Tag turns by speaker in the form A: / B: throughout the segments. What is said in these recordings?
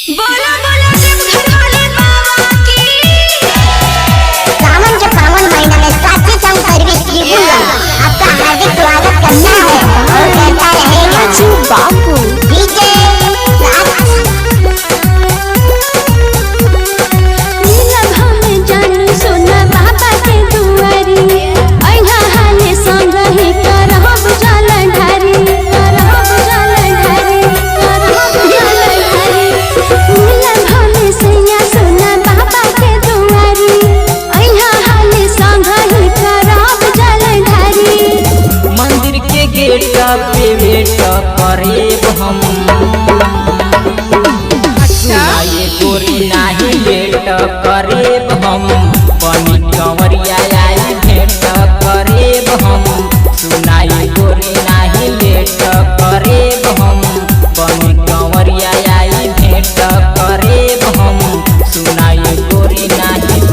A: बोला बोला देवघर वाले बाबा की।
B: सावन के पावन महीना में साथी संग सर्विस ट्रिब्यूनल आपका हार्दिक स्वागत करता है और कहता रहेगा बापू डीजे
C: पे वेट करेब हम सुनाए गोरी नाही लेट करेब हम बनी कंवरिया आई भेंट करेब हम सुनाए गोरी नाही लेट करेब हम बनी कंवरिया आई भेंट करेब हम सुनाए गोरी नाही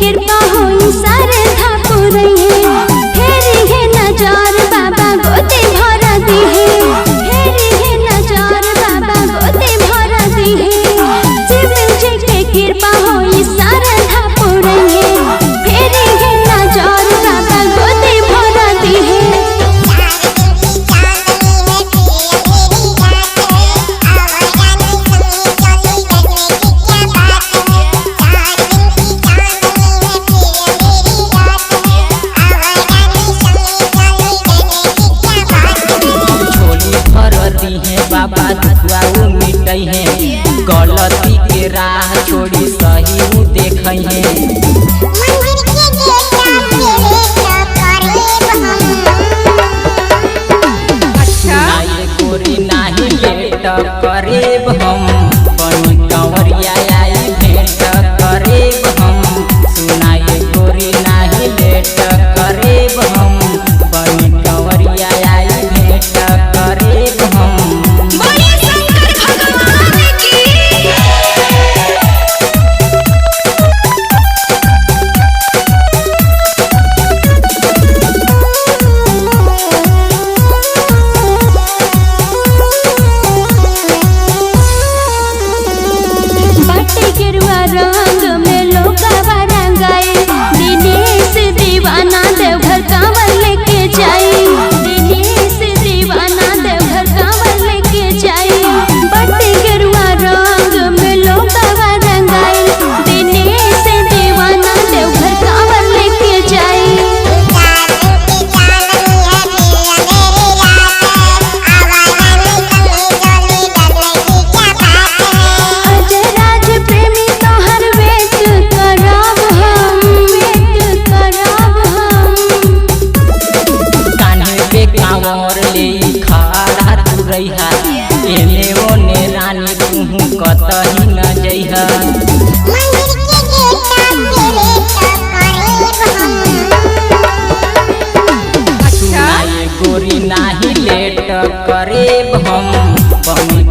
A: कृपा हो सारे ठाकुर फेरी है नजर बाबा गोते भर दी है फेरी है नजर बाबा गोते भर दी है शिव जी के कृपा हो सारे ठाकुर फेरी है नजर बाबा गोते भर दी है।
C: बाबा दुआ मिटई है गलती के राह छोड़ी सही देखई है सुनाए गोरी नाही लेट करेब हम बनी कंवरिया आई भेंट करेब हम सुनाए गोरी नाही लेट करेब हम बनी कंवरिया आई भेंट करेब हम।
A: रंग में लोकावा रंगाए दिनेश दीवाना देवघर कांवर लेके जाए दिनेश दीवाना देवघर कांवर लेके जाए बट्टे गेरुआ रंग में लोकावा रंगाए दिनेश दीवाना देवघर कांवर लेके जाए।
C: एने ओने रानी तुहू कतही न जइहा सुनाए गोरी नाही लेट करेब हम बनी